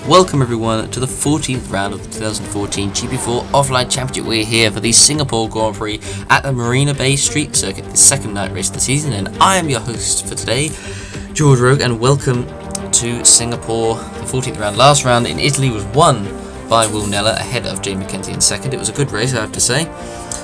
Welcome everyone to the 14th round of the 2014 GP4 Offline Championship. We're here for the Singapore Grand Prix at the Marina Bay Street Circuit, the second night race of the season, and I am your host for today, George Rogue, and welcome to Singapore, the 14th round. Last round in Italy was won by Will Nella ahead of Jamie McKenzie in second. It was a good race, I have to say.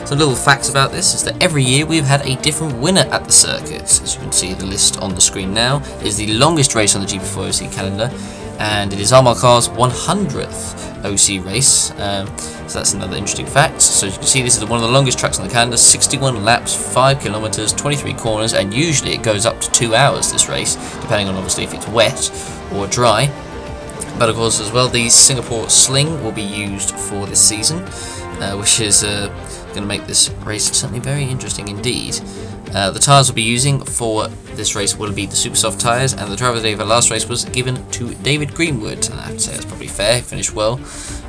Some little facts about this is that every year we've had a different winner at the circuit. As you can see, the list on the screen now is the longest race on the GP4 OC calendar, and it is Armagh Car's 100th OC race. So that's another interesting fact. So as you can see, this is one of the longest tracks on the calendar, 61 laps, 5 kilometers, 23 corners, and usually it goes up to 2 hours, this race, depending on obviously if it's wet or dry. But of course as well, the Singapore Sling will be used for this season, which is going to make this race certainly very interesting indeed. The tyres we'll be using for this race will be the super soft tyres, and the driver of the day of the last race was given to David Greenwood. And I have to say that's probably fair, he finished well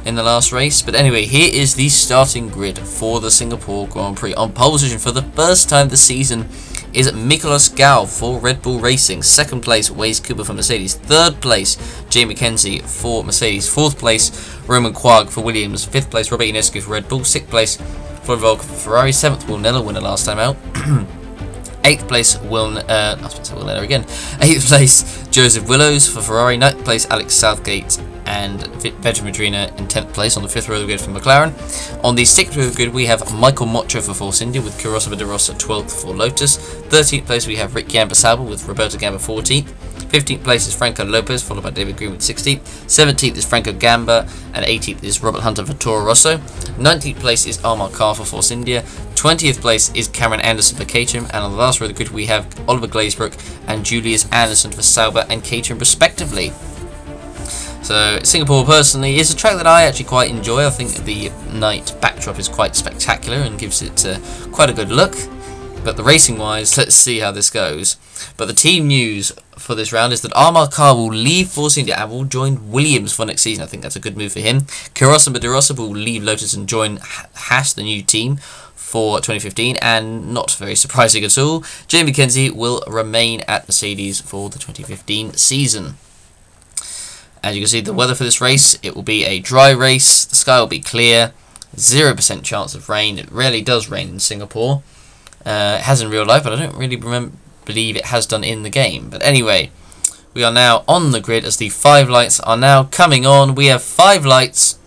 in the last race. But anyway, here is the starting grid for the Singapore Grand Prix. On pole position for the first time this season is Nicholas Gao for Red Bull Racing. Second place, Waze Cooper for Mercedes. Third place, Jamie McKenzie for Mercedes. Fourth place, Roman Quagg for Williams. Fifth place, Robert Ionescu for Red Bull. Sixth place, Floyd Volk for Ferrari. Seventh, Will Nella, winner last time out. Eighth place, Eighth place, Joseph Willows for Ferrari. Ninth place, Alex Southgate and Vedra Madrina in 10th place on the 5th row of the grid for McLaren. On the 6th row of the grid, we have Michael Mocho for Force India with Kurosawa de Rosa 12th for Lotus. 13th place, we have Rick Gamba-Sauber with Roberto Gamba 14th. 15th place is Franco Lopez, followed by David Green with 16th. 17th is Franco Gamba, and 18th is Robert Hunter for Toro Rosso. 19th place is Armagh Carr for Force India. 20th place is Cameron Anderson for Caterham, and on the last row of the grid we have Oliver Glazebrook and Julius Anderson for Sauber and Caterham respectively. So Singapore personally is a track that I actually quite enjoy. I think the night backdrop is quite spectacular and gives it quite a good look. But the racing wise, let's see how this goes. But the team news for this round is that Armagh Carr will leave Force India and will join Williams for next season. I think that's a good move for him. Kurosawa de Rosa will leave Lotus and join Haas, the new team, for 2015, and not very surprising at all, Jamie McKenzie will remain at Mercedes for the 2015 season. As you can see, the weather for this race, it will be a dry race, the sky will be clear, 0% chance of rain. It rarely does rain in Singapore. It has in real life, but I don't really believe it has done in the game. But anyway, we are now on the grid as the 5 lights are now coming on. We have 5 lights.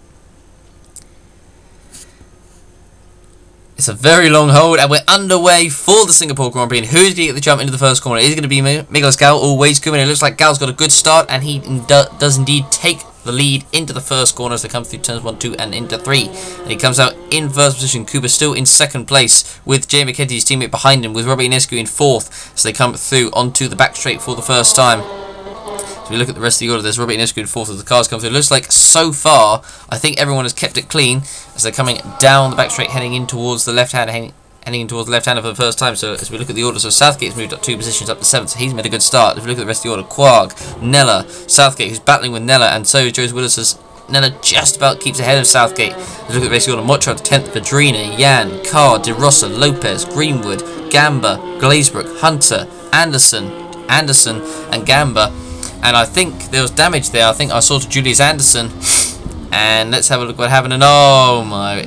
It's a very long hold, and we're underway for the Singapore Grand Prix. And who's going to get the jump into the first corner? Is it going to be Nicholas Gao or Waze Cooper? It looks like Gao's got a good start, and he does indeed take the lead into the first corner as they come through turns 1, 2, and into 3. And he comes out in first position. Cooper still in second place with Jamie McKenzie's teammate behind him, with Robert Ionescu in fourth as they come through onto the back straight for the first time. So we look at the rest of the order. There's Robert Ionescu in fourth as the cars come through. It looks like so far, I think everyone has kept it clean as they're coming down the back straight, heading in towards the left hand, heading in towards the left-hander for the first time. So as we look at the order, so Southgate's moved up 2 positions up to 7th, so he's made a good start. If we look at the rest of the order, Quagg, Nella, Southgate, who's battling with Nella, and so Joseph Willis as Nella just about keeps ahead of Southgate. As we look at the rest of the order, Mocho up to 10th, Vedrina, Yan, Carr, De Rosa, Lopez, Greenwood, Gamba, Glazebrook, Hunter, Anderson, and Gamba. And I think there was damage there. I think I saw to Julius Anderson. And let's have a look what happened. And oh my,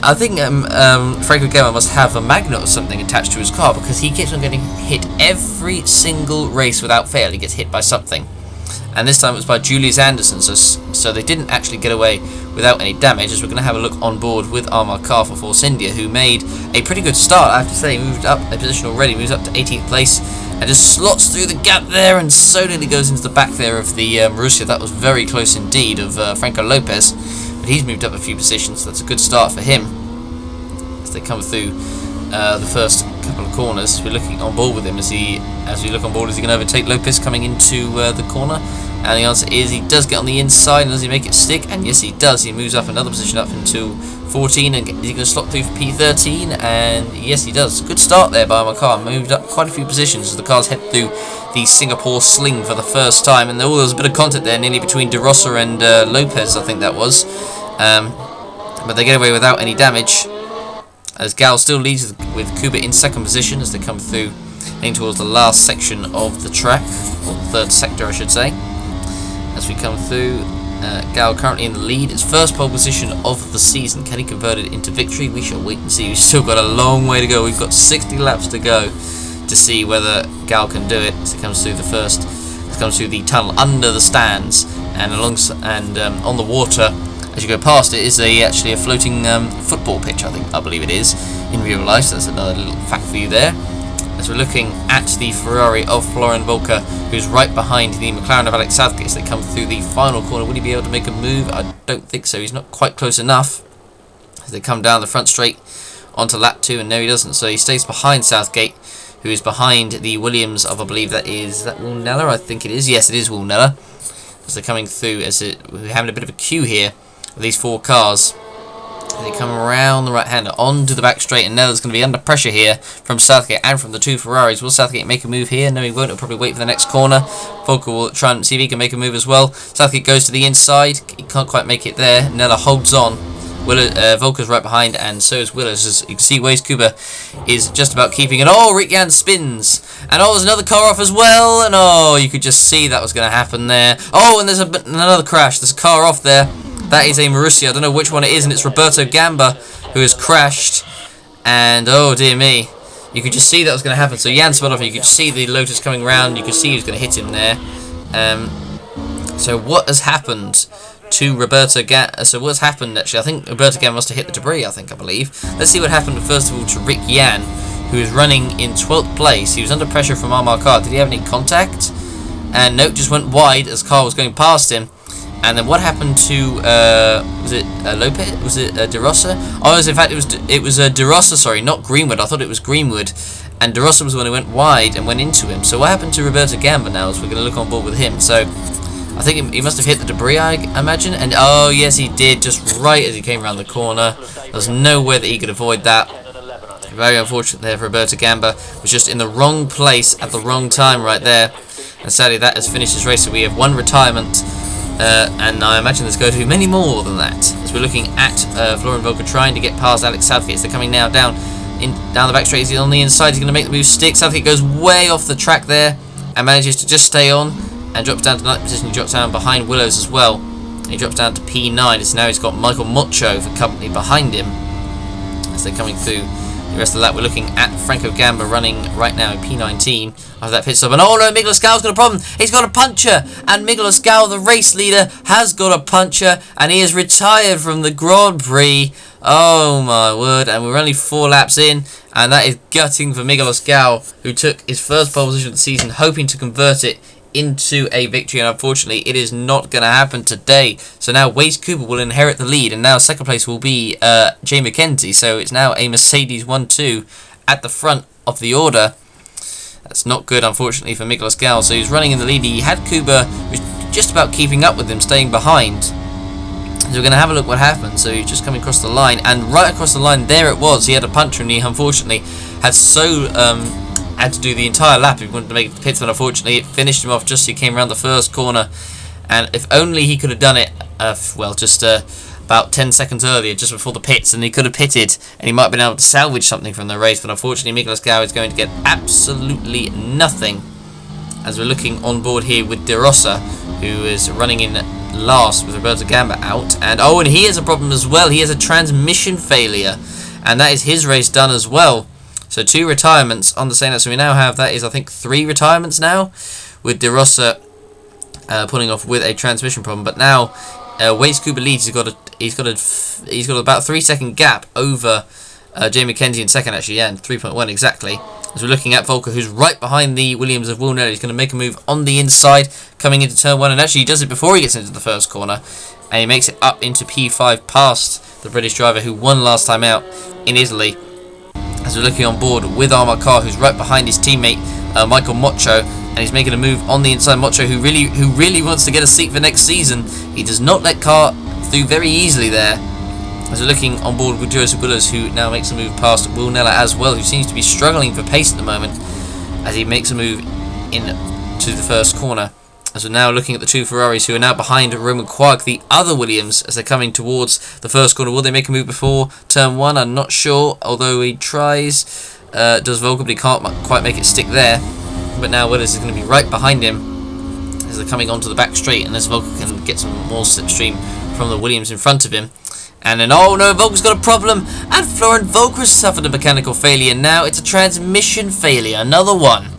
I think Franco Gamba must have a magnet or something attached to his car, because he keeps on getting hit every single race without fail. He gets hit by something. And this time it was by Julius Anderson. So they didn't actually get away without any damage, as we're going to have a look on board with Armagh Carr for Force India, who made a pretty good start, I have to say. He moved up a position already, moves up to 18th place, and just slots through the gap there, and so nearly goes into the back there of the Marussia. That was very close indeed of Franco Lopez, but he's moved up a few positions, so that's a good start for him as they come through the first couple of corners. We're looking on board with him as we look on board. Is he going to overtake Lopez coming into the corner? And the answer is he does get on the inside, and does he make it stick? And yes, he does. He moves up another position up into 14, and is he going to slot through for P13? And yes, he does. Good start there by Armagh Carr. Moved up quite a few positions as the cars head through the Singapore Sling for the first time. And there was a bit of contact there, nearly between De Rosa and Lopez, I think that was. But they get away without any damage, as Gal still leads with Kuba in second position as they come through, heading towards the last section of the track, or the third sector I should say. as we come through. Gal currently in the lead. It's first pole position of the season. Can he convert it into victory? We shall wait and see. We've still got a long way to go. We've got 60 laps to go to see whether Gal can do it as it comes through the tunnel under the stands and on the water. As you go past it is actually a floating football pitch. I believe it is in real life. So that's another little fact for you there. As we're looking at the Ferrari of Florian Volker, who's right behind the McLaren of Alex Southgate as they come through the final corner. Will he be able to make a move? I don't think so. He's not quite close enough. As they come down the front straight onto lap 2, and no, he doesn't. So he stays behind Southgate, who is behind the Williams of, I believe is that Woolnella? I think it is. Yes, it is Woolnella. As they're coming through, we're having a bit of a queue here with these 4 cars. They come around the right-hander onto the back straight, and Nella's going to be under pressure here from Southgate and from the 2 Ferraris. Will Southgate make a move here? No, he won't. He'll probably wait for the next corner. Volker will try and see if he can make a move as well. Southgate goes to the inside. He can't quite make it there. Nella holds on. Volker's right behind, and so is Willis. As you can see, Waze Cooper is just about keeping it. Oh, Rick Jan spins. And oh, there's another car off as well. And oh, you could just see that was going to happen there. Oh, and there's another crash. There's a car off there. That is a Marussia. I don't know which one it is, and it's Roberto Gamba who has crashed. And oh dear me, you could just see that was going to happen. So Jan spun off, and you could see the Lotus coming round. You could see he was going to hit him there. So what has happened to Roberto Gamba? So what's happened actually? I think Roberto Gamba must have hit the debris. I believe. Let's see what happened first of all to Rick Jan, who is running in 12th place. He was under pressure from Armar Carr. Did he have any contact? And no, just went wide as Carr was going past him. And then what happened to was it Lopez? Was it De Rossa? Oh, in fact it was De Rossa. Sorry, not Greenwood. I thought it was Greenwood. And De Rossa was the one who went wide and went into him. So what happened to Roberto Gamba now? As we're going to look on board with him. So I think he must have hit the debris, I imagine. And oh yes, he did, just right as he came around the corner. There's no way that he could avoid that. Very unfortunate there for Roberto Gamba. Was just in the wrong place at the wrong time right there. And sadly that has finished his race. So we have 1 retirement. And I imagine there's going to be many more than that. As we're looking at Florian Volker trying to get past Alex Southgate. They're coming now down the back straight. He's on the inside. He's going to make the move stick. Southgate goes way off the track there and manages to just stay on and drops down to 9th position. He drops down behind Willows as well. He drops down to P9. As now he's got Michael Mocho for company behind him as they're coming through the rest of the lap. We're looking at Franco Gamba running right now in P19 after that pit stop. And oh no, Miguel Escal's got a problem. He's got a puncture. And Miguel Escal, the race leader, has got a puncture. And he is retired from the Grand Prix. Oh my word. And we're only 4 laps in. And that is gutting for Miguel Escal, who took his first pole position of the season, hoping to convert it into a victory, and unfortunately it is not going to happen today. So now Waze Cooper will inherit the lead, and now second place will be Jay McKenzie. So it's now a Mercedes 1-2 at the front of the order. That's not good, unfortunately, for Miguel Escal. So he's running in the lead. He had Cooper, who's just about keeping up with him, staying behind. So we're going to have a look what happened. So he's just coming across the line, and right across the line there it was. He had a puncture, and he unfortunately had to do the entire lap if he wanted to make the pits, but unfortunately it finished him off just as he came around the first corner. And if only he could have done it about 10 seconds earlier, just before the pits, and he could have pitted and he might have been able to salvage something from the race. But unfortunately Miguel Escal is going to get absolutely nothing, as we're looking on board here with De Rossa, who is running in last with Roberto Gamba out. And oh, and he has a problem as well. He has a transmission failure, and that is his race done as well. So 2 retirements on the same lap. So we now have, that is I think 3 retirements now, with De Rossa pulling off with a transmission problem. But now Waze Cooper leads. He's got about 3-second gap over Jay McKenzie in second actually, yeah, and 3.1 exactly. As we're looking at Volker, who's right behind the Williams of Woolnella. He's going to make a move on the inside, coming into turn 1, and actually he does it before he gets into the first corner, and he makes it up into P5 past the British driver who won last time out in Italy. As we're looking on board with Armar Carr, who's right behind his teammate Michael Mocho, and he's making a move on the inside. Mocho, who really wants to get a seat for next season. He does not let Carr through very easily there. As we're looking on board with Joseph Willows, who now makes a move past Woolnella as well, who seems to be struggling for pace at the moment, as he makes a move into the first corner. As we're now looking at the 2 Ferraris, who are now behind Roman Quark, the other Williams, as they're coming towards the first corner. Will they make a move before turn 1? I'm not sure, although he tries. Does Volker, but he can't quite make it stick there. But now Willis is going to be right behind him, as they're coming onto the back straight, unless Volker can get some more slipstream from the Williams in front of him. And then, oh no, Volker's got a problem, and Florian Volker has suffered a mechanical failure. Now it's a transmission failure, another one.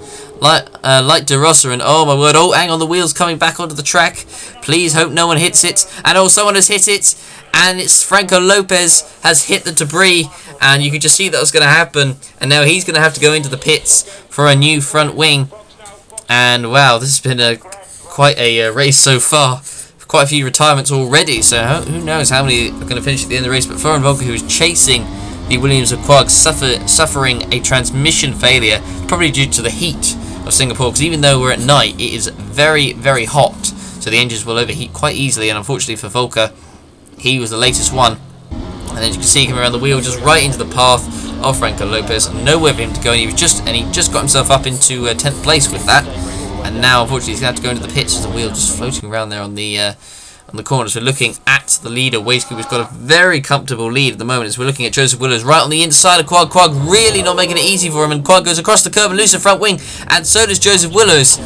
Like De Rossa, and oh my word, oh hang on, the wheel's coming back onto the track. Please hope no one hits it. And oh, someone has hit it, and it's Franco Lopez has hit the debris, and you can just see that was going to happen. And now he's going to have to go into the pits for a new front wing. And wow, this has been quite a race so far. Quite a few retirements already, so who knows how many are going to finish at the end of the race. But Florian Volker, who is chasing the Williams of Quag, suffering a transmission failure, probably due to the heat of Singapore, because even though we're at night, it is very, very hot, so the engines will overheat quite easily. And unfortunately for Volker, he was the latest one, and as you can see, coming around the wheel, just right into the path of Franco Lopez, nowhere for him to go, and he just got himself up into 10th place with that. And now, unfortunately, he's going to have to go into the pits as the wheel just floating around there on the corners. We're looking at the leader. Waste Cooper's got a very comfortable lead at the moment as we're looking at Joseph Willows right on the inside of Quag. Quag really not making it easy for him, and Quag goes across the curb and loses the front wing, and so does Joseph Willows.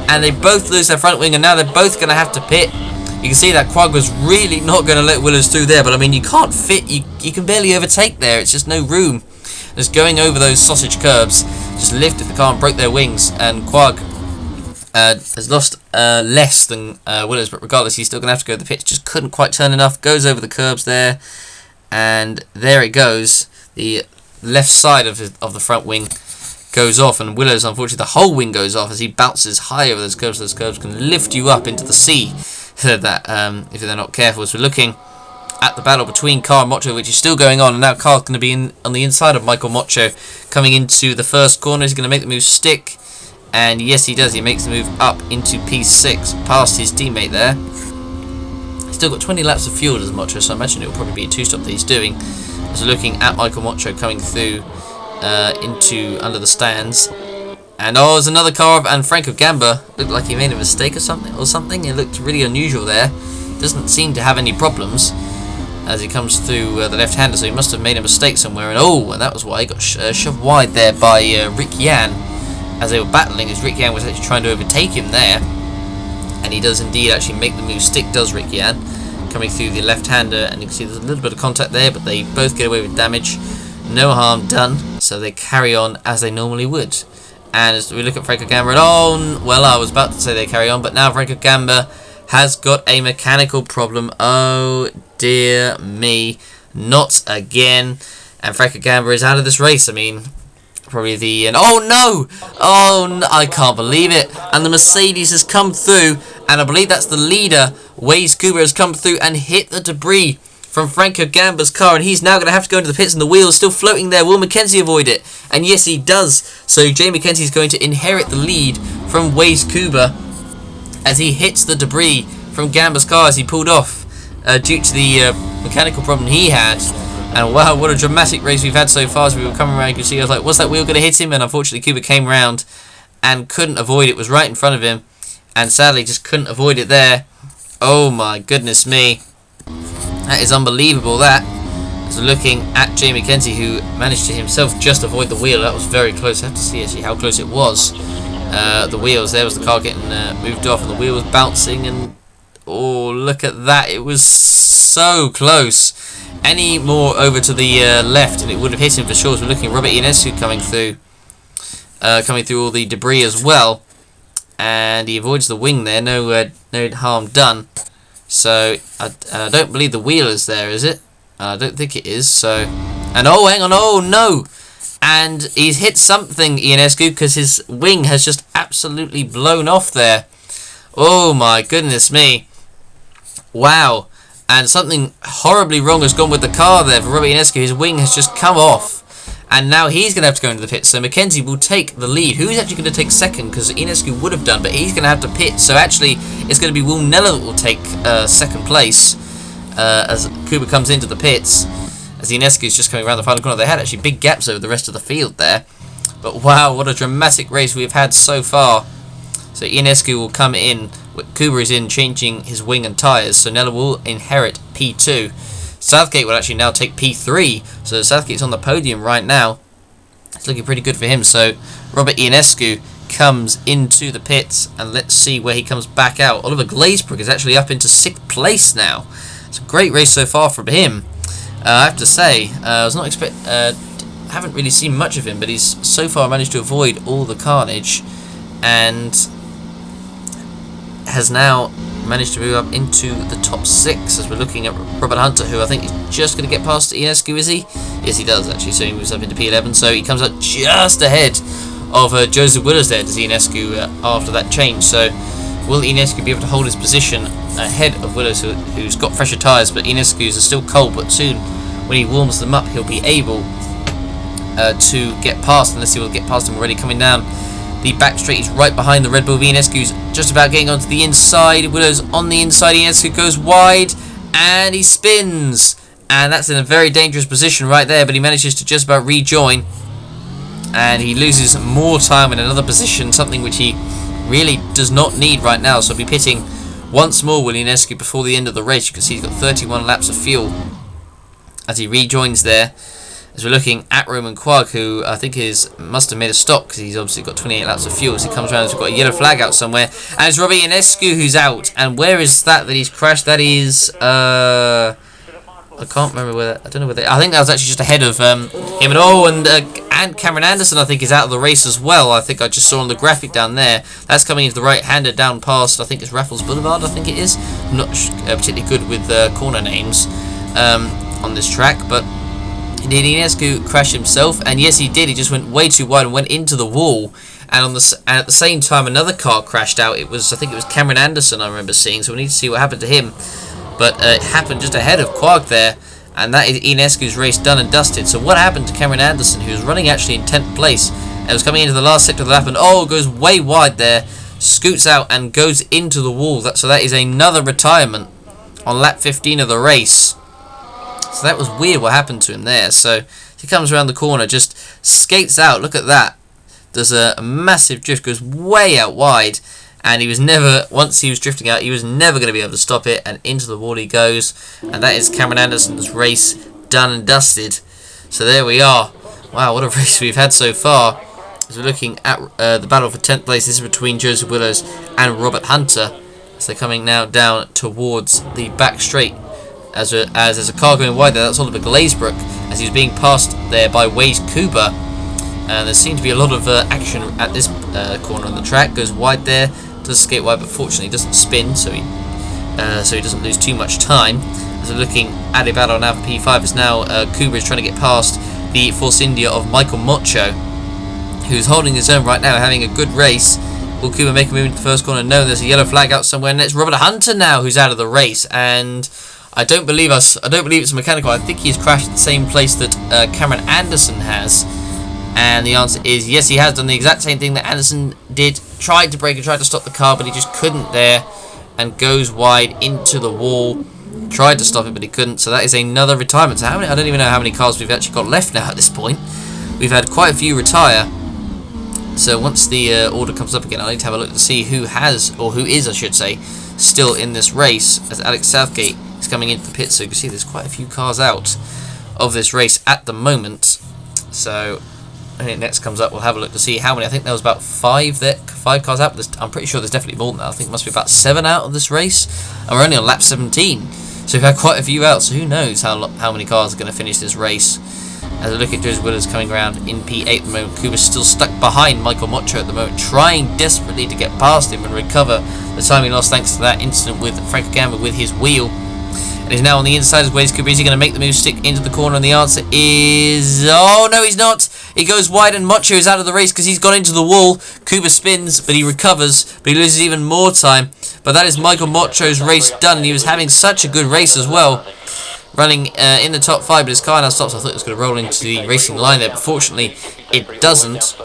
And they both lose their front wing, and now they're both going to have to pit. You can see that Quag was really not going to let Willows through there, but I mean, you can't fit, you can barely overtake there. It's just no room. Just going over those sausage curbs just lifted the car and broke their wings, and Quag has lost less than Willows, but regardless, he's still going to have to go to the pits. Just couldn't quite turn enough. Goes over the curbs there, and there it goes. The left side of the front wing goes off, and Willows, unfortunately, the whole wing goes off as he bounces high over those curbs. Those curbs can lift you up into the sea. So that if they're not careful. So we're looking at the battle between Carr and Mocho, which is still going on, and now Carr's going to be on the inside of Michael Mocho, coming into the first corner. He's going to make the move stick. And yes, he does. He makes the move up into P6, past his teammate there. He's still got 20 laps of fuel as Mocho, so I imagine it will probably be a two-stop that he's doing. So looking at Michael Mocho coming through into under the stands. And oh, there's another car, and Franco Gamba looked like he made a mistake or something. It looked really unusual there. Doesn't seem to have any problems as he comes through the left-hander, so he must have made a mistake somewhere. And oh, and that was why he got shoved wide there by Rick Yan. As they were battling, as Rick Yan was actually trying to overtake him there. And he does indeed actually make the move stick, does Rick Yan, coming through the left-hander. And you can see there's a little bit of contact there, but they both get away with damage. No harm done, so they carry on as they normally would. And as we look at Franco Gamba, and oh, well, I was about to say they carry on, but now Franco Gamba has got a mechanical problem. Oh, dear me. Not again. And Franco Gamba is out of this race. I mean, probably the... And oh no! Oh, no, I can't believe it. And the Mercedes has come through, and I believe that's the leader. Waze Kuba has come through and hit the debris from Franco Gamba's car, and he's now going to have to go into the pits, and the wheel is still floating there. Will McKenzie avoid it? And yes, he does. So Jay McKenzie is going to inherit the lead from Waze Kuba as he hits the debris from Gamba's car as he pulled off due to the mechanical problem he had. And wow, what a dramatic race we've had so far. As we were coming around, you can see I was like, was that wheel going to hit him? And unfortunately, Kuba came around and couldn't avoid it. It was right in front of him, and sadly just couldn't avoid it there. Oh my goodness me. That is unbelievable, that. So looking at Jay McKenzie, who managed to himself just avoid the wheel. That was very close. I have to see actually how close it was. The wheels, there was the car getting moved off, and the wheel was bouncing, and oh, look at that. It was so close. Any more over to the left, and it would have hit him for sure. So we're looking at Robert Ionescu coming through all the debris as well. And he avoids the wing there. No harm done. So I don't believe the wheel is there, is it? I don't think it is. So, and oh, hang on, oh no! And he's hit something, Ionescu, because his wing has just absolutely blown off there. Oh my goodness me! Wow! And something horribly wrong has gone with the car there for Robert Ionescu. His wing has just come off, and now he's going to have to go into the pit. So McKenzie will take the lead. Who's actually going to take second? Because Ionescu would have done, but he's going to have to pit. So actually, it's going to be Will Neller that will take second place as Kuba comes into the pits. As Ionescu is just coming around the final corner. They had actually big gaps over the rest of the field there. But wow, what a dramatic race we've had so far. So Ionescu will come in. Kuba is in, changing his wing and tyres. So Neller will inherit P2. Southgate will actually now take P3. So Southgate's on the podium right now. It's looking pretty good for him. So Robert Ionescu comes into the pits, and let's see where he comes back out. Oliver Glazebrook is actually up into 6th place now. It's a great race so far from him. I have to say, I was not haven't really seen much of him, but he's so far managed to avoid all the carnage, and has now managed to move up into the top 6 as we're looking at Robert Hunter, who I think is just going to get past Ionescu, is he? Yes, he does actually, so he moves up into P11, so he comes up just ahead of Joseph Willers there to Ionescu after that change. So will Ionescu be able to hold his position ahead of Willers, who's got fresher tyres, but Ionescu's are still cold, but soon when he warms them up he'll be able to get past, unless he will get past him already coming down the back straight. He's right behind the Red Bull. Ionescu's just about getting onto the inside. Willers on the inside. Ionescu goes wide and he spins, and that's in a very dangerous position right there, but he manages to just about rejoin, and he loses more time in another position, something which he really does not need right now. So he'll be pitting once more, will Ionescu, before the end of the race. You can see he's got 31 laps of fuel as he rejoins there. As we're looking at Roman Quark, who I think must have made a stop because he's obviously got 28 laps of fuel. So he comes around, we've got a yellow flag out somewhere, and it's Robbie Ionescu who's out. And where is that he's crashed? That is I can't remember where. I don't know where. I think that was actually just ahead of him. And Cameron Anderson, I think, is out of the race as well. I think I just saw on the graphic down there. That's coming into the right-hander down past, I think it's Raffles Boulevard. I think it is. I'm not particularly good with corner names on this track, but. Did Ionescu crash himself? And yes, he did. He just went way too wide and went into the wall. And at the same time, another car crashed out. I think it was Cameron Anderson I remember seeing. So we need to see what happened to him. But it happened just ahead of Quark there, and that is Ionescu's race done and dusted. So what happened to Cameron Anderson, who was running actually in 10th place, and was coming into the last sector of the lap, and goes way wide there, scoots out and goes into the wall. So that is another retirement on lap 15 of the race. So that was weird what happened to him there. So he comes around the corner, just skates out. Look at that. There's a massive drift, goes way out wide, and he was never, once he was drifting out, he was never going to be able to stop it, and into the wall he goes. And that is Cameron Anderson's race done and dusted. So there we are. Wow, what a race we've had so far. As we're looking at the battle for 10th place, this is between Joseph Willers and Robert Hunter. So they're coming now down towards the back straight. As there's a car going wide there, that's Oliver Glazebrook, as he's being passed there by Waze Kuba. There seems to be a lot of action at this corner on the track. Goes wide there, does skate wide, but fortunately doesn't spin, so he doesn't lose too much time. As we're looking at a battle now for P5, is now Kuba is trying to get past the Force India of Michael Mocho, who's holding his own right now, having a good race. Will Kuba make a move into the first corner? No, there's a yellow flag out somewhere, and it's Robert Hunter now who's out of the race. And I don't believe it's mechanical. I think he's crashed at the same place that Cameron Anderson has. And the answer is yes, he has done the exact same thing that Anderson did. Tried to brake and tried to stop the car, but he just couldn't there. And goes wide into the wall. Tried to stop it, but he couldn't. So that is another retirement. So I don't even know how many cars we've actually got left now at this point. We've had quite a few retire. So once the order comes up again, I need to have a look to see who has, or who is, I should say, still in this race, as Alex Southgate is coming into the pit. So you can see there's quite a few cars out of this race at the moment. So when it next comes up, we'll have a look to see how many. I think there was about five cars out. I'm pretty sure there's definitely more than that. I think it must be about 7 out of this race, and we're only on lap 17. So we've had quite a few out. So who knows how many cars are going to finish this race. As I look at Joseph Willers coming around in P8 at the moment, Kuba's still stuck behind Michael Mocho at the moment, trying desperately to get past him and recover the time he lost thanks to that incident with Frank Gamba with his wheel. And he's now on the inside as Waze Kuba. Is he going to make the move, stick into the corner? And the answer is, oh no, he's not. He goes wide and Mocho is out of the race because he's gone into the wall. Kuba spins, but he recovers, but he loses even more time. But that is Michael Mocho's race done, and he was having such a good race as well, running in the top 5, but his car now stops. I thought it was going to roll into the racing line there, but fortunately it doesn't.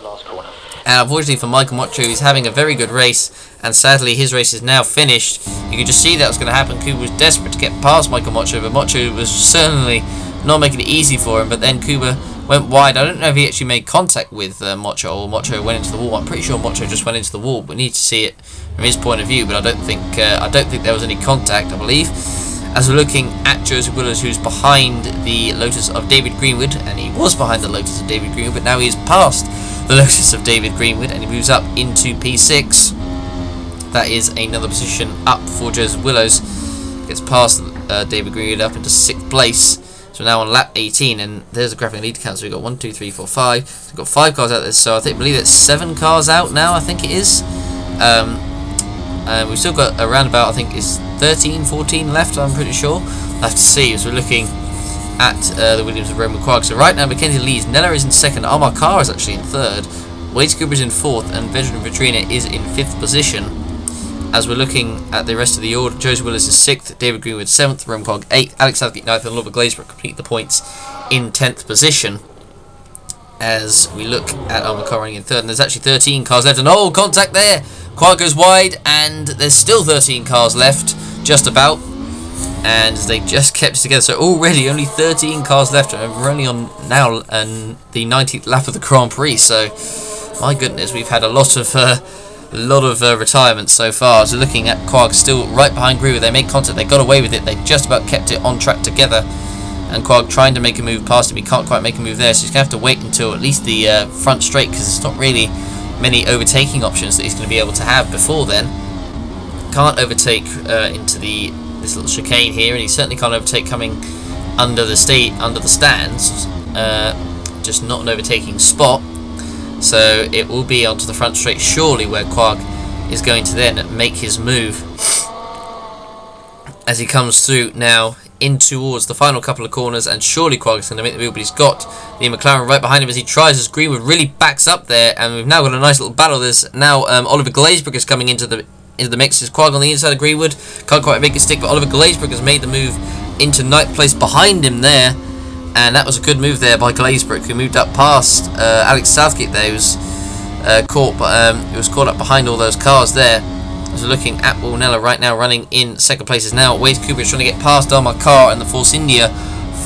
And unfortunately for Michael Mocho, he's having a very good race, and sadly his race is now finished. You could just see that was going to happen. Kuba was desperate to get past Michael Mocho, but Mocho was certainly not making it easy for him. But then Kuba went wide. I don't know if he actually made contact with Mocho, or Mocho went into the wall. I'm pretty sure Mocho just went into the wall. We need to see it from his point of view, but I don't think there was any contact, I believe. As we're looking at Joseph Willers, who's behind the Lotus of David Greenwood, and he was behind the Lotus of David Greenwood, but now he's passed the Lotus of David Greenwood, and he moves up into P6. That is another position up for Joseph Willows. Gets past David Greenwood up into 6th place. So now on lap 18, and there's a graphic lead count. So we've got 1, 2, 3, 4, 5. So we've got 5 cars out there. So I believe it's 7 cars out now. I think it is. And we've still got around about, I think it's 13, 14 left. I'm pretty sure. I have to see as we're looking at the Williams of Roman Quark. So right now Mackenzie leads. Nella is in 2nd. Amar Carr is actually in 3rd. Wade Cooper is in 4th, and Veteran Vitrina is in 5th position. As we're looking at the rest of the order, Joseph Willis is 6th, David Greenwood 7th, Roman Quark 8th, Alex Southgate 9th, and Oliver Glazebrook complete the points in 10th position. As we look at Amar Carr running in 3rd, and there's actually 13 cars left, and oh, contact there! Quark goes wide, and there's still 13 cars left, just about. And they just kept it together. So already only 13 cars left. And we're only on now the 19th lap of the Grand Prix. So my goodness, we've had a lot of retirements so far. So looking at Quark still right behind Greenwood. They made contact. They got away with it. They just about kept it on track together. And Quark trying to make a move past him. He can't quite make a move there. So he's going to have to wait until at least the front straight, because there's not really many overtaking options that he's going to be able to have before then. Can't overtake into this little chicane here, and he certainly can't overtake coming under the stands. Just not an overtaking spot. So it will be onto the front straight surely, where Quark is going to then make his move as he comes through now in towards the final couple of corners, and surely Quark is going to make the move, but he's got the McLaren right behind him as he tries, as Greenwood really backs up there, and we've now got a nice little battle. There's now Oliver Glazebrook is coming into the mix. There's Quark on the inside of Greenwood, can't quite make it stick, but Oliver Glazebrook has made the move into 9th place behind him there, and that was a good move there by Glazebrook, who moved up past Alex Southgate there, who was caught up behind all those cars there. As we're looking at Nella right now running in 2nd place is now Wade Cooper is trying to get past Amar Carr and the Force India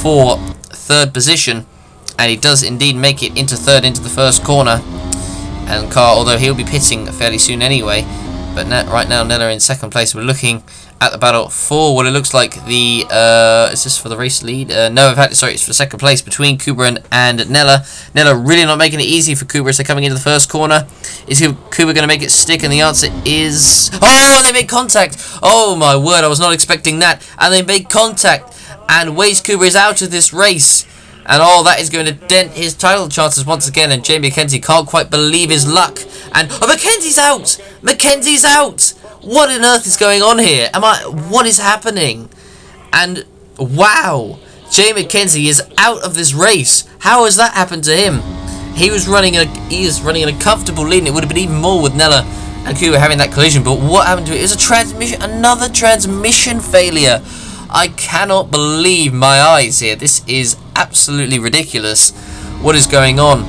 for 3rd position, and he does indeed make it into 3rd into the first corner. And Carr, although he'll be pitting fairly soon anyway, but right now Nella in 2nd place. We're looking at the battle for what it looks like the is this for the race lead? No, in fact, sorry, it's for 2nd place between Cooper and Nella. Nella really not making it easy for Cooper as they're coming into the first corner. Is Cooper going to make it stick? And the answer is, oh, they made contact. Oh my word, I was not expecting that. And they made contact, and Wade Cooper is out of this race. And all that is going to dent his title chances once again. And Jamie McKenzie can't quite believe his luck. And oh, Mackenzie's out! Mackenzie's out! What on earth is going on here? What is happening? And wow, Jay McKenzie is out of this race. How has that happened to him? He is running in a comfortable lead, and it would have been even more with Nella and Cooper having that collision. But what happened to it? It was a transmission, another transmission failure. I cannot believe my eyes here. This is absolutely ridiculous. What is going on?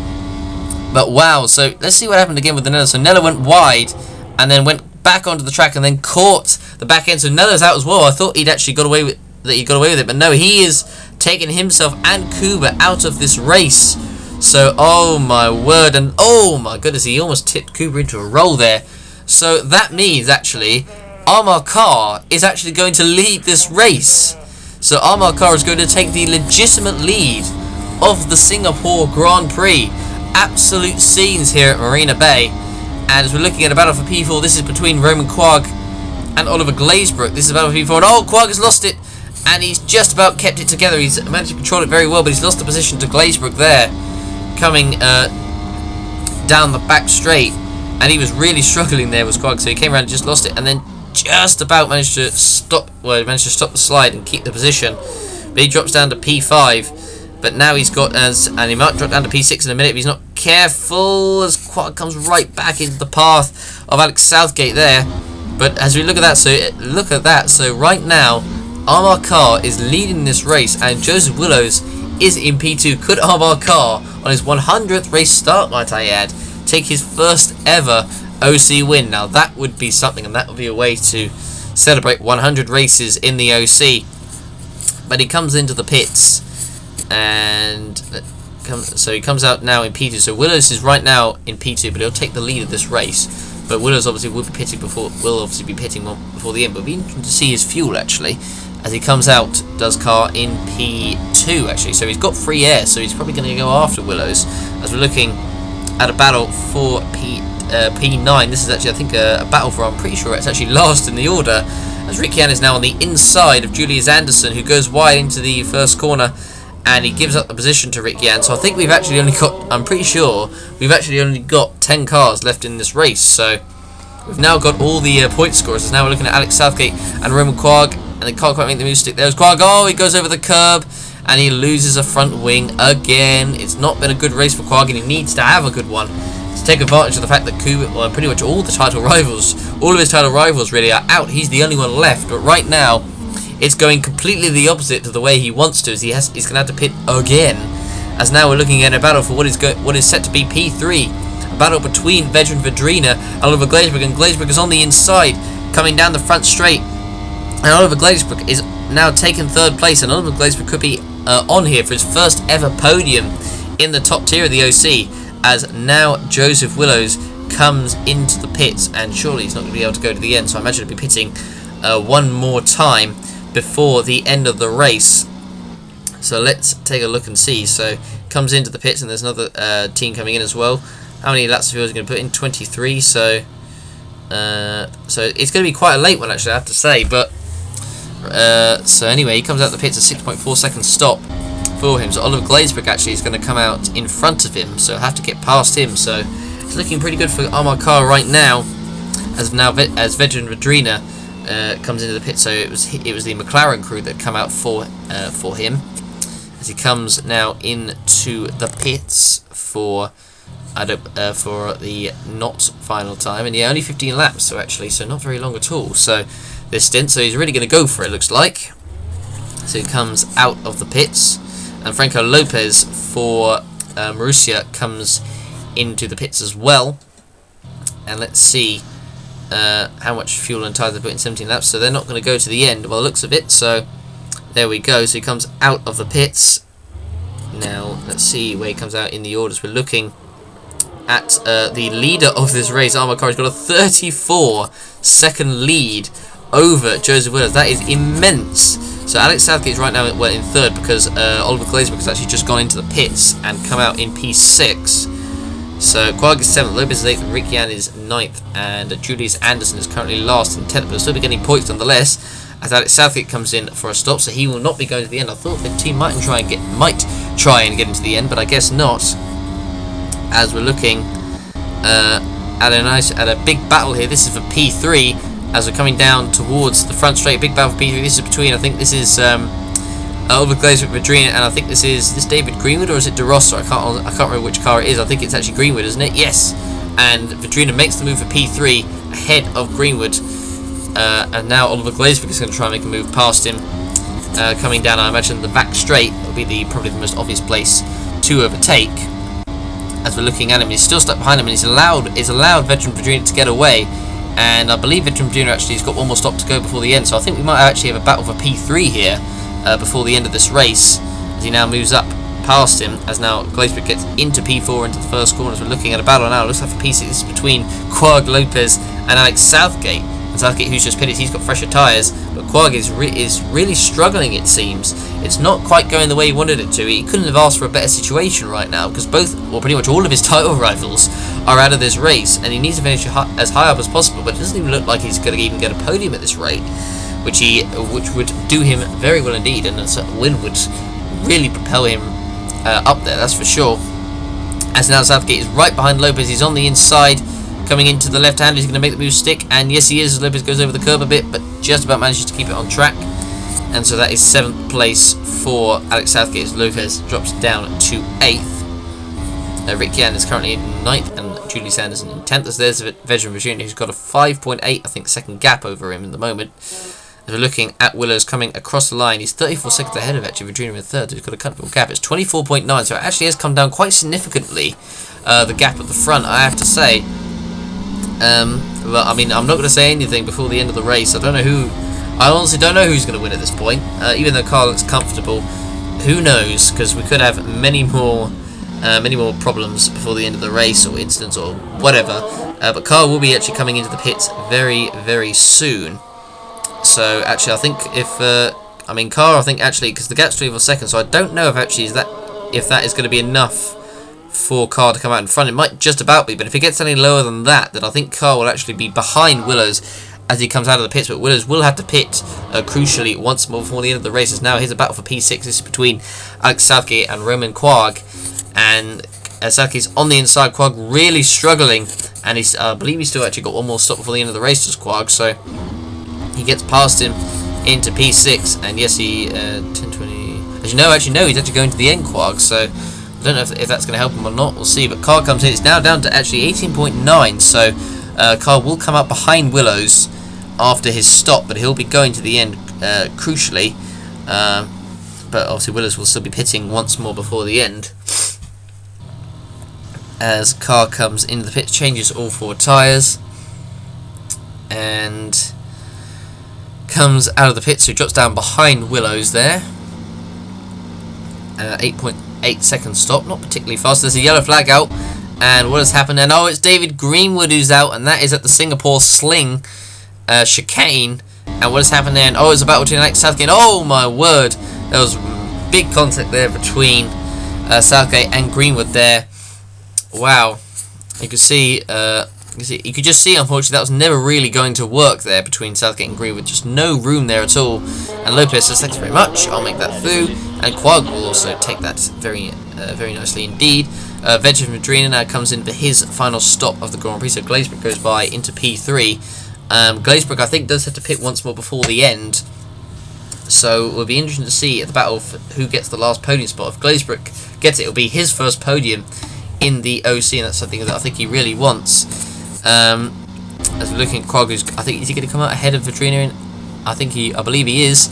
But wow, so let's see what happened again with the Nella. So Nella went wide and then went back onto the track and then caught the back end. So Nella's out as well. I thought he'd actually got away with it, but no, he is taking himself and Cooper out of this race. So oh my word, and oh my goodness, he almost tipped Cooper into a roll there. So that means actually Amar Carr is actually going to lead this race. So Amar Carr is going to take the legitimate lead of the Singapore Grand Prix. Absolute scenes here at Marina Bay. And as we're looking at a battle for P4, this is between Roman Quark and Oliver Glazebrook. This is a battle for P4, and oh, Quark has lost it, and he's just about kept it together. He's managed to control it very well, but he's lost the position to Glazebrook there, coming down the back straight, and he was really struggling there, was Quark, so he came around and just lost it, and then just about managed to stop the slide and keep the position, but he drops down to P5. But now he's got, and he might drop down to P6 in a minute if he's not careful, as Quark comes right back into the path of Alex Southgate there. But as we look at that, so right now, Amar Carr is leading this race, and Joseph Willows is in P2. Could Amar Carr, on his 100th race start, might I add, take his first ever OC win? Now that would be something, and that would be a way to celebrate 100 races in the OC. But he comes into the pits, and so he comes out now in P2. So Willows is right now in P2, but he'll take the lead of this race. But Willows obviously will be pitting before the end. But it'll be interesting to see his fuel actually as he comes out. Does Carr in P2 actually? So he's got free air, so he's probably going to go after Willows. As we're looking at a battle for P9. This is actually, I think, a battle for, I'm pretty sure it's actually last in the order, as Ricciardo is now on the inside of Julius Anderson, who goes wide into the first corner, and he gives up the position to Ricciardo. So I think we've actually only got, I'm pretty sure, we've actually only got 10 cars left in this race. So we've now got all the point scorers. So now we're looking at Alex Southgate and Roman Quagg, and they can't quite make the move stick. There's Quagg. Oh, he goes over the curb, and he loses a front wing again. It's not been a good race for Quagg, and he needs to have a good one to take advantage of the fact that pretty much all the title rivals, all of his title rivals really are out. He's the only one left, but right now it's going completely the opposite to the way he wants to, as he's going to have to pit again. As now we're looking at a battle for what is set to be P3, a battle between veteran Vedrina and Oliver Glazebrook, and Glazebrook is on the inside, coming down the front straight, and Oliver Glazebrook is now taking third place, and Oliver Glazebrook could be on here for his first ever podium in the top tier of the OC, as now Joseph Willows comes into the pits, and surely he's not going to be able to go to the end, so I imagine he'll be pitting one more time before the end of the race. So let's take a look and see. So comes into the pits, and there's another team coming in as well. How many laps of fuel is he going to put in? 23. So it's going to be quite a late one, actually, I have to say. But so anyway, he comes out the pits, a 6.4 second stop for him. So Oliver Glazebrook actually is going to come out in front of him, so have to get past him. So it's looking pretty good for Armar Carr right now, as veteran Vedrina comes into the pit. So it was the McLaren crew that come out for him, as he comes now into the pits for the not final time, and yeah, only 15 laps, so not very long at all. So this stint, so he's really going to go for it, looks like. So he comes out of the pits, and Franco Lopez for Marussia comes into the pits as well. And let's see how much fuel and tyres they put in 17 laps. So they're not going to go to the end by the looks of it. So there we go. So he comes out of the pits. Now let's see where he comes out in the orders. We're looking at the leader of this race, Armar Carr. He's got a 34-second lead over Joseph Willows. That is immense. So Alex Southgate is right now in third, because Oliver Glazebrook has actually just gone into the pits and come out in P6. So Quagg is 7th, Lopez is 8th, Ricciardo is 9th, and Julius Anderson is currently last in 10th, but will still be getting points nonetheless, as Alex Southgate comes in for a stop, so he will not be going to the end. I thought the team might try and get into the end, but I guess not, as we're looking at a big battle here. This is for P3, as we're coming down towards the front straight. Big battle for P3. This is between, I think this is Oliver Glazebrook, Vedrina, and I think this is David Greenwood, or is it De Rosso? I can't remember which car it is. I think it's actually Greenwood, isn't it? Yes. And Vedrina makes the move for P3 ahead of Greenwood, and now Oliver Glazebrook is going to try and make a move past him, coming down. I imagine the back straight will be probably the most obvious place to overtake. As we're looking at him, he's still stuck behind him, and he's allowed veteran Vedrina to get away. And I believe veteran Vedrina actually has got one more stop to go before the end. So I think we might actually have a battle for P3 here before the end of this race, as he now moves up past him, as now Glazebrook gets into P4 into the first corner. As we're looking at a battle now. It looks like for P6 this is between Quagg, Lopez and Alex Southgate. And Southgate, who's just pitted, he's got fresher tyres, but Quagg is really struggling, it seems. It's not quite going the way he wanted it to. He couldn't have asked for a better situation right now, because pretty much all of his title rivals are out of this race, and he needs to finish as high up as possible, but it doesn't even look like he's going to even get a podium at this rate, which would do him very well indeed, and a win would really propel him up there, that's for sure. As now Southgate is right behind Lopez, he's on the inside, coming into the left hand. He's going to make the move stick, and yes he is, as Lopez goes over the curb a bit, but just about manages to keep it on track. And so that is 7th place for Alex Southgate, as Lopez drops down to 8th. Ricciardo is currently in 9th, and Julius Anderson in 10th, as there's a veteran Virginia who's got a 5.8, I think, second gap over him in the moment. As we're looking at Willows coming across the line, he's 34 seconds ahead of actually Virginia in 3rd, who's got a comfortable gap. It's 24.9, so it actually has come down quite significantly, the gap at the front, I have to say. But I mean, I'm not going to say anything before the end of the race. I honestly don't know who's going to win at this point. Even though Carl looks comfortable, who knows? Because we could have many more problems before the end of the race, or incidents, or whatever. But Carl will be actually coming into the pits very, very soon. So actually, I think Carl, I think actually, because the gap's 24 seconds, so I don't know if actually if that is going to be enough for Carr to come out in front. It might just about be, but if it gets any lower than that, then I think Carr will actually be behind Willows as he comes out of the pits. But Willows will have to pit crucially once more before the end of the race. As now here's a battle for P6. This is between Alex Southgate and Roman Quagg, and Southgate's on the inside. Quagg really struggling, and he's I believe he's still actually got one more stop before the end of the race, does Quagg, so he gets past him into P6, and yes, he 10-20. As you know, actually no, he's actually going to the end, Quagg, so I don't know if that's going to help him or not. We'll see. But Carr comes in. It's now down to actually 18.9, so Carr will come up behind Willows after his stop, but he'll be going to the end crucially. But obviously Willows will still be pitting once more before the end. As Carr comes into the pit, changes all 4 tyres, and comes out of the pit, so he drops down behind Willows there. 8.8 second stop, not particularly fast. There's a yellow flag out, and what has happened then? Oh, it's David Greenwood who's out, and that is at the Singapore Sling chicane. And what has happened then? Oh, it's a battle between Alex Southgate. Oh my word, there was big contact there between Southgate and Greenwood there. Wow, you could see, you could just see, unfortunately, that was never really going to work there between Southgate and Greenwood. Just no room there at all. And Lopez says, thanks very much, I'll make that through. And Quagg will also take that very nicely indeed. Veg Madrina now comes in for his final stop of the Grand Prix. So Glazebrook goes by into P3. Glazebrook, I think, does have to pit once more before the end. So it will be interesting to see at the battle for who gets the last podium spot. If Glazebrook gets it, it'll be his first podium in the OC, and that's something that I think he really wants. As we're looking at Quagg, I think, is he going to come out ahead of Vitrina? I believe he is,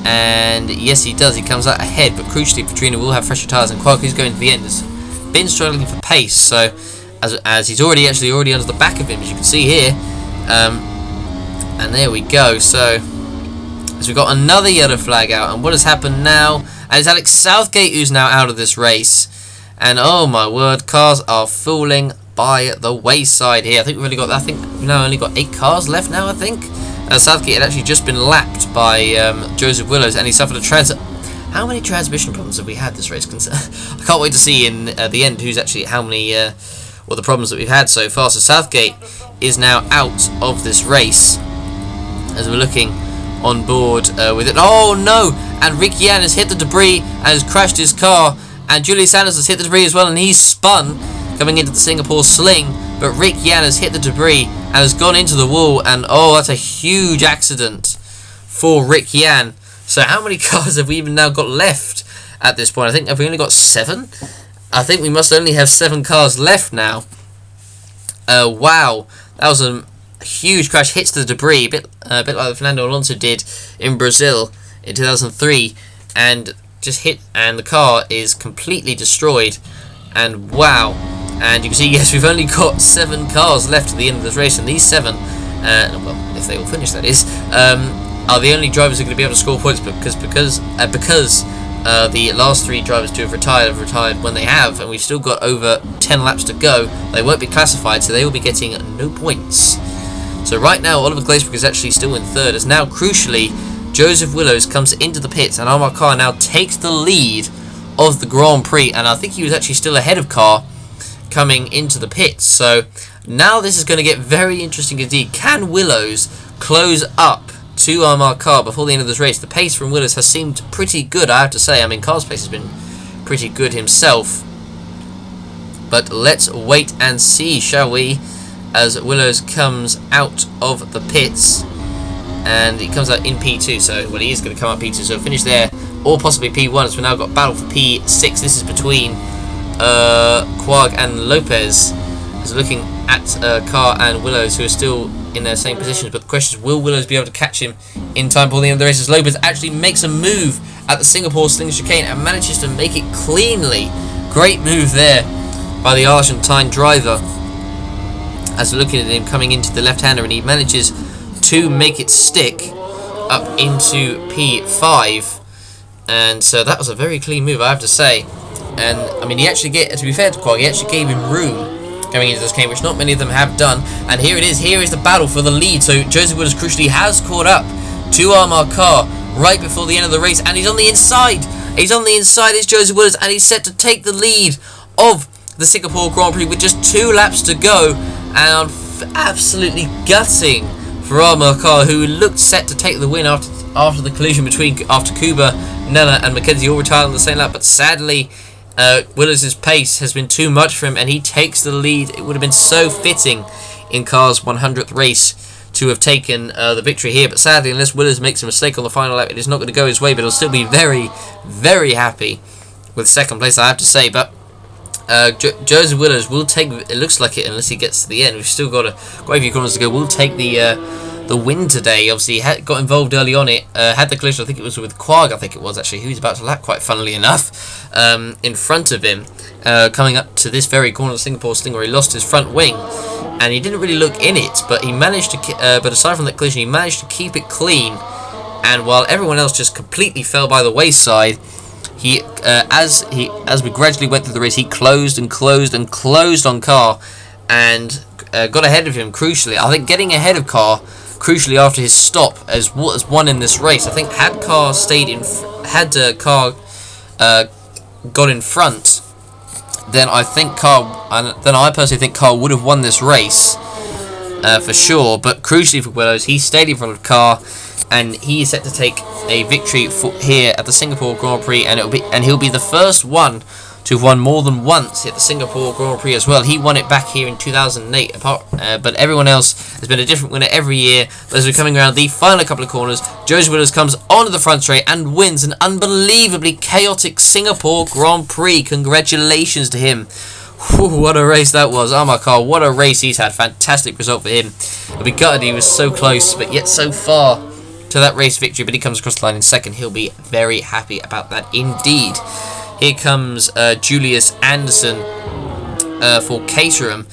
and yes, he does. He comes out ahead, but crucially, Vitrina will have fresher tyres, and Quagg is going to the end. Has been struggling for pace, so as he's already under the back of him, as you can see here, and there we go. So as we've got another yellow flag out, and what has happened now? And it's Alex Southgate who's now out of this race. And oh my word, cars are falling by the wayside here. I think we've now only got 8 cars left now, I think. Southgate had actually just been lapped by Joseph Willows, and he suffered a How many transmission problems have we had this race? I can't wait to see in the end who's actually how many, the problems that we've had so far. So Southgate is now out of this race as we're looking on board with it. Oh no! And Rick Yan has hit the debris and has crashed his car. And Julius Sanders has hit the debris as well, and he's spun coming into the Singapore Sling. But Rick Yan has hit the debris and has gone into the wall, and oh, that's a huge accident for Rick Yan. So how many cars have we even now got left at this point? I think, have we only got 7? I think we must only have 7 cars left now. Wow, that was a huge crash, hits the debris, a bit like Fernando Alonso did in Brazil in 2003, and just hit, and the car is completely destroyed. And wow, and you can see, yes, we've only got 7 cars left at the end of this race, and these 7, well, if they all finish, that is, are the only drivers who are going to be able to score points, because the last 3 drivers to have retired when they have, and we've still got over 10 laps to go. They won't be classified, so they will be getting no points. So right now, Oliver Glazebrook is actually still in 3rd, as now, crucially, Joseph Willows comes into the pits, and Omar Carr now takes the lead of the Grand Prix, and I think he was actually still ahead of Carr coming into the pits. So now this is going to get very interesting indeed. Can Willows close up to Omar Carr before the end of this race? The pace from Willows has seemed pretty good, I have to say. I mean, Carr's pace has been pretty good himself. But let's wait and see, shall we, as Willows comes out of the pits. And he comes out in P2, so, well, he is going to come out P2, so finish there, or possibly P1, as we've now got battle for P6. This is between Quagg and Lopez, as we're looking at Carr and Willows, who are still in their same positions, but the question is, will Willows be able to catch him in time for the end of the race, as Lopez actually makes a move at the Singapore Sling chicane and manages to make it cleanly. Great move there by the Argentine driver, as we're looking at him coming into the left-hander, and he manages to make it stick up into P5, and so that was a very clean move, I have to say. And I mean, he actually to be fair to Quagg, he actually gave him room going into this game, which not many of them have done. And here it is, here is the battle for the lead. So Joseph Willows crucially has caught up to Omar Carr right before the end of the race, and he's on the inside. He's on the inside, is Joseph Willows, and he's set to take the lead of the Singapore Grand Prix with just 2 laps to go, and absolutely gutting for Armagh Car, who looked set to take the win after the collision after Kuba, Nella and Mackenzie all retired on the same lap, but sadly Willis' pace has been too much for him and he takes the lead. It would have been so fitting in Car's 100th race to have taken the victory here, but sadly, unless Willis makes a mistake on the final lap, it is not going to go his way, but he'll still be very, very happy with 2nd place, I have to say. But Joseph Willis will take, it looks like it, unless he gets to the end. We've still got quite a few corners to go. We'll take the win today. Obviously, he got involved early on it, had the collision, I think it was with Quag, I think it was actually, who was about to lap, quite funnily enough, in front of him, coming up to this very corner of Singapore Sling, where he lost his front wing, and he didn't really look in it, but he managed to, but aside from that collision, he managed to keep it clean, and while everyone else just completely fell by the wayside, as we gradually went through the race, he closed and closed and closed on Carr, and got ahead of him, crucially. I think getting ahead of Carr, crucially after his stop, as won in this race. I think had Carr got in front, then I personally think Carr would have won this race for sure. But crucially for Willows, he stayed in front of Carr, and he is set to take a victory here at the Singapore Grand Prix, and he'll be the first one to have won more than once at the Singapore Grand Prix as well. He won it back here in 2008, but everyone else has been a different winner every year. But as we're coming around the final couple of corners, Joseph Willis comes onto the front straight and wins an unbelievably chaotic Singapore Grand Prix. Congratulations to him. Whew, what a race that was. Oh my God, what a race he's had. Fantastic result for him. I'll be gutted he was so close, but yet so far to that race victory. But he comes across the line in 2nd. He'll be very happy about that indeed. Here comes Julius Anderson for Caterham,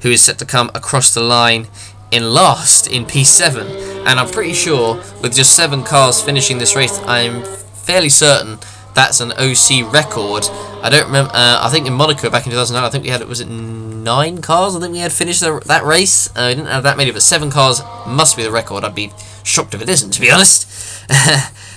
who is set to come across the line in last in P7. And I'm pretty sure with just 7 cars finishing this race, I'm fairly certain that's an OC record. I don't remember. I think in Monaco back in 2009, I think we had, was it 9 cars? I think we had finished that race. We didn't have that many, but 7 cars must be the record. I'd be shocked if it isn't, to be honest.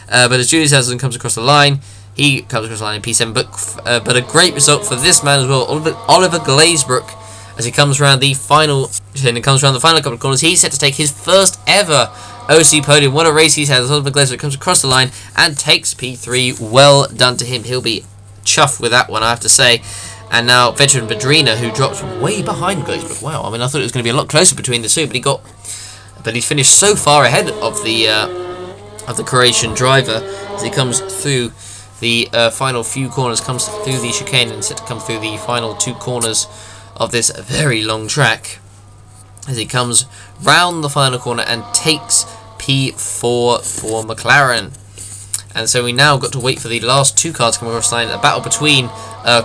But as Julius Anderson comes across the line, he comes across the line in P7, but a great result for this man as well, Oliver Glazebrook, as he comes around the final couple of corners. He's set to take his first ever OC podium. What a race he's had. As Oliver Glazebrook comes across the line and takes P3. Well done to him. He'll be chuffed with that one, I have to say. And now veteran Badrina, who drops way behind Glazebrook. Wow, I mean, I thought it was going to be a lot closer between the two, but he's finished so far ahead of the Croatian driver as he comes through the final few corners, comes through the chicane and set to come through the final 2 corners of this very long track, as he comes round the final corner and takes P4 for McLaren. And so we now got to wait for the last 2 cars to come across the line. A battle between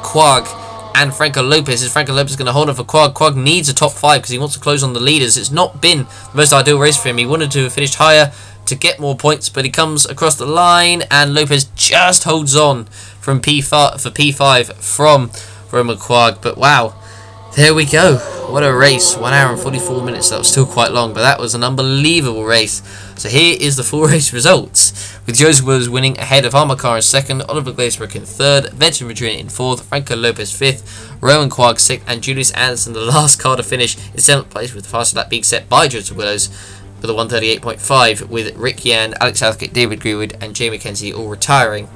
Quag and Franco Lopez. Is Franco Lopez going to hold on for Quag? Quag needs a top 5 because he wants to close on the leaders. It's not been the most ideal race for him. He wanted to have finished higher to get more points, but he comes across the line and Lopez just holds on from P5 from Roman Quag. But wow, there we go. What a race. 1 hour and 44 minutes. That was still quite long, but that was an unbelievable race. So here is the full race results, with Joseph Willis winning ahead of Armagh Car in 2nd, Oliver Glazebrook in 3rd, Veteran Madrid in 4th, Franco Lopez 5th, Rowan Quag 6th, and Julius Anderson, the last car to finish, in 7th place, with the fastest lap being set by Joseph Willis with a 138.5, with Rick Yan, Alex Southgate, David Greenwood and Jay McKenzie all retiring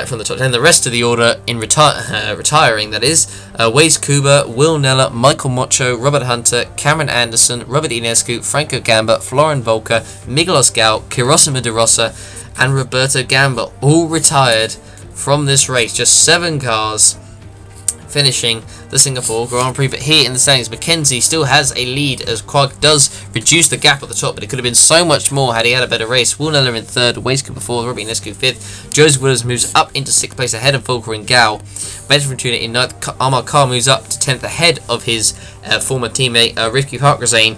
from the top 10. The rest of the order in retiring, that is, Waze Kuba, Will Nella, Michael Mocho, Robert Hunter, Cameron Anderson, Robert Inescu, Franco Gamba, Florin Volker, Miguel Osgal, Kirosima de Rosa and Roberto Gamba all retired from this race. Just 7 cars finishing the Singapore Grand Prix. But here in the standings, Mackenzie still has a lead as Quag does reduce the gap at the top, but it could have been so much more had he had a better race. Will Neller in 3rd, Waze Cooper 4th, Robbie Inescu 5th, Joseph Willis moves up into 6th place ahead of Volker and Gao. Veteran Tuna in 9th, Armagh Car moves up to 10th ahead of his former teammate Rifki Parkrazane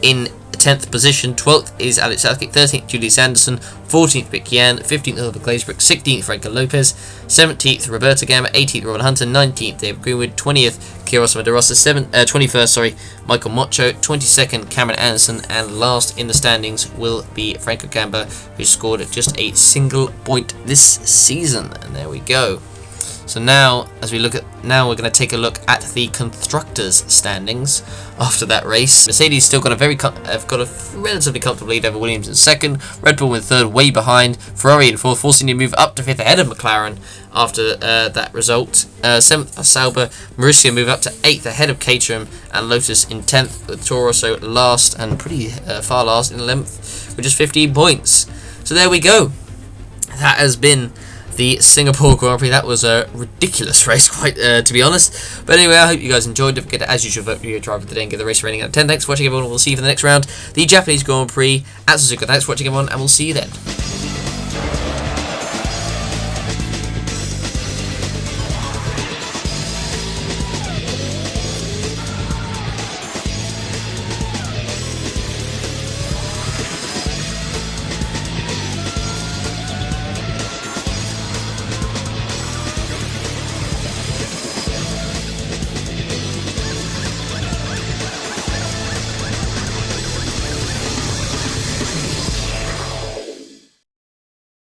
in 10th position. 12th is Alex Southgate, 13th Julius Anderson, 14th Vic Yan, 15th Oliver Glazebrook, 16th Franco Lopez, 17th Roberto Gamba, 18th Robert Hunter, 19th David Greenwood, 20th Kirosima de Rosa, 21st Michael Mocho, 22nd Cameron Anderson, and last in the standings will be Franco Gamba, who scored just a single point this season. And there we go. So now, as we look at, we're going to take a look at the constructors' standings after that race. Mercedes still got a relatively comfortable lead over Williams in second. Red Bull in third, way behind. Ferrari in fourth, forcing to move up to fifth ahead of McLaren after that result. Seventh, Sauber. Marussia move up to eighth ahead of Caterham, and Lotus in 10th, with Toro Rosso last and pretty far last in 11th with just 15 points. So there we go. That has been the Singapore Grand Prix. That was a ridiculous race, quite to be honest. But anyway, I hope you guys enjoyed. Don't forget to, as usual, vote for your driver of the day and give the race rating out of 10. Thanks for watching, everyone. We'll see you for the next round. The Japanese Grand Prix at Suzuka. Thanks for watching, everyone, and we'll see you then.